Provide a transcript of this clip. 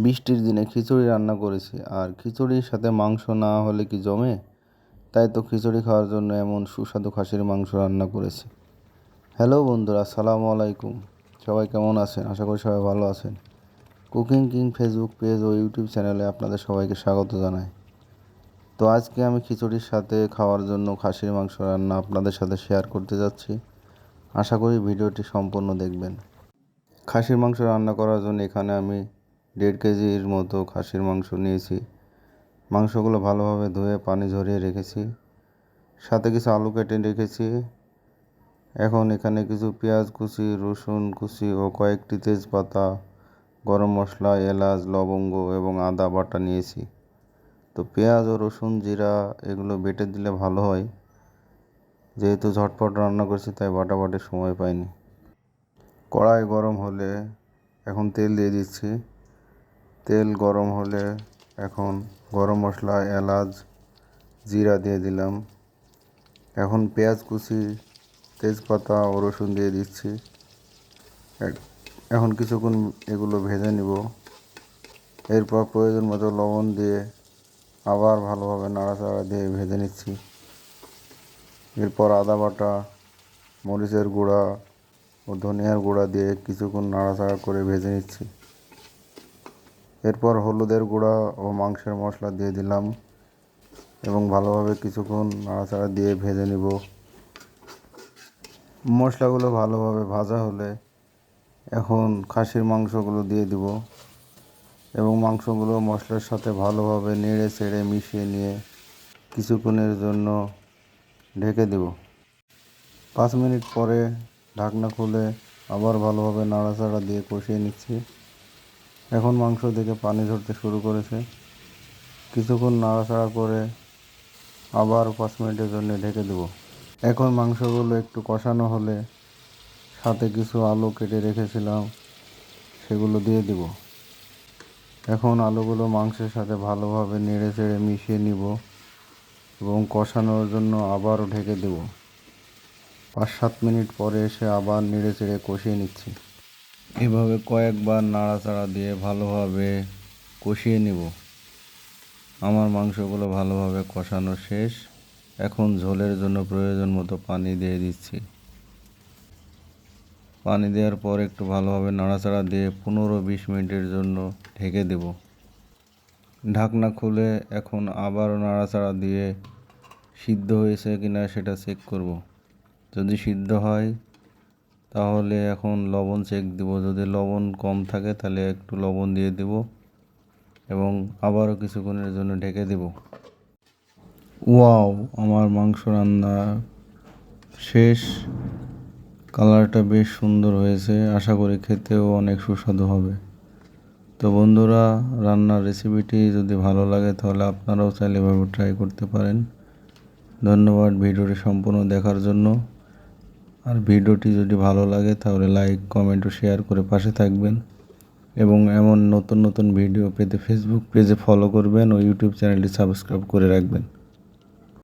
বৃষ্টির দিনে খিচুড়ি রান্না করেছি, আর খিচুড়ির সাথে মাংস না হলে কি জমে? তাই তো খিচুড়ি খাওয়ার জন্য এমন সুস্বাদু খাসির মাংস রান্না করেছি। হ্যালো বন্ধুরা, আসসালামু আলাইকুম। সবাই কেমন আছেন? আশা করি সবাই ভালো আছেন। কুকিং কিং ফেসবুক পেজ ও ইউটিউব চ্যানেলে আপনাদের সবাইকে স্বাগত জানাই। তো আজকে আমি খিচুড়ির সাথে খাওয়ার জন্য খাসির মাংস রান্না আপনাদের সাথে শেয়ার করতে যাচ্ছি। আশা করি ভিডিওটি সম্পূর্ণ দেখবেন। খাসির মাংস রান্না করার জন্য এখানে আমি 1.5 কেজির মতো খাসির মাংস নিয়েছি। মাংসগুলো ভালোভাবে ধুয়ে পানি ঝরিয়ে রেখেছি, সাথে কিছু আলু কেটে রেখেছি। এখন এখানে কিছু পেঁয়াজ কুচি, রসুন কুচি ও কয়েকটি তেজপাতা, গরম মশলা, এলাচ, লবঙ্গ এবং আদা বাটা নিয়েছি। তো পেঁয়াজ ও রসুন, জিরা এগুলো বেটে দিলে ভালো হয়। যেহেতু ঝটপট রান্না করছি তাই বাটাবাটির সময় পাইনি। কড়াই গরম হলে এখন তেল দিয়ে দিচ্ছি। তেল গরম হলে এখন গরম মশলা, এলাচ, জিরা দিয়ে দিলাম। এখন পেঁয়াজ কুচি, তেজপাতা ও রসুন দিয়ে দিচ্ছি। এখন কিছুক্ষণ এগুলো ভেজে নিব। এরপর প্রয়োজন মতো লবণ দিয়ে আবার ভালোভাবে নাড়াচাড়া দিয়ে ভেজে নিচ্ছি। এরপর আদা বাটা, মরিচের গুঁড়া ও ধনিয়ার গুঁড়া দিয়ে কিছুক্ষণ নাড়াচাড়া করে ভেজে নিচ্ছি। এরপর হলুদের গুঁড়া ও মাংসের মশলা দিয়ে দিলাম এবং ভালোভাবে কিছুক্ষণ নাড়াচাড়া দিয়ে ভেজে নিব। মশলাগুলো ভালোভাবে ভাজা হলে এখন খাসির মাংসগুলো দিয়ে দিব এবং মাংসগুলো মশলার সাথে ভালোভাবে নেড়ে চেড়ে মিশিয়ে নিয়ে কিছুক্ষণের জন্য ঢেকে দেব। 5 মিনিট পরে ঢাকনা খুলে আবার ভালোভাবে নাড়াচাড়া দিয়ে কষিয়ে নিচ্ছি। এখন মাংস থেকে পানি ঝরতে শুরু করেছে। কিছুক্ষণ নাড়াচাড়া করে আবার 5 মিনিটের জন্য ঢেকে দেব। এখন মাংসগুলো একটু কষানো হলে সাথে কিছু আলু কেটে রেখেছিলাম সেগুলো দিয়ে দিব। এখন আলুগুলো মাংসের সাথে ভালোভাবে নেড়ে চেড়ে মিশিয়ে নিব এবং কষানোর জন্য আবারও ঢেকে দেব। 5-7 মিনিট পরে এসে আবার নেড়ে চেড়ে কষিয়ে নিচ্ছি। এভাবে কয়েকবার নাড়াচাড়া দিয়ে ভালোভাবে কষিয়ে নিব। আমার মাংসগুলো ভালোভাবে কষানো শেষ। এখন ঝোলের জন্য প্রয়োজন মতো পানি দিয়ে দিচ্ছি। পানি দেওয়ার পর একটু ভালোভাবে নাড়াচাড়া দিয়ে 15-20 মিনিটের জন্য ঢেকে দেব। ঢাকনা খুলে এখন আবারও নাড়াচাড়া দিয়ে সিদ্ধ হয়েছে কিনা সেটা চেক করব। যদি সিদ্ধ হয় তাহলে এখন লবণ চেক দেব। যদি লবণ কম থাকে তাহলে একটু লবণ দিয়ে দেব এবং আবারও কিছুক্ষণের জন্য ঢেকে দেব। ওয়াও, আমার মাংস রান্না শেষ। কালারটা বেশ সুন্দর হয়েছে। আশা করি খেতেও অনেক সুস্বাদু হবে। তো বন্ধুরা, রান্নার রেসিপিটি যদি ভালো লাগে তাহলে আপনারাও চাইলে এভাবে ট্রাই করতে পারেন। ধন্যবাদ ভিডিওটি সম্পূর্ণ দেখার জন্য। আর ভিডিওটি যদি ভালো লাগে তাহলে লাইক, কমেন্ট ও শেয়ার করে পাশে থাকবেন এবং এমন নতুন নতুন ভিডিও পেতে ফেসবুক পেজে ফলো করবেন ও ইউটিউব চ্যানেলটি সাবস্ক্রাইব করে রাখবেন।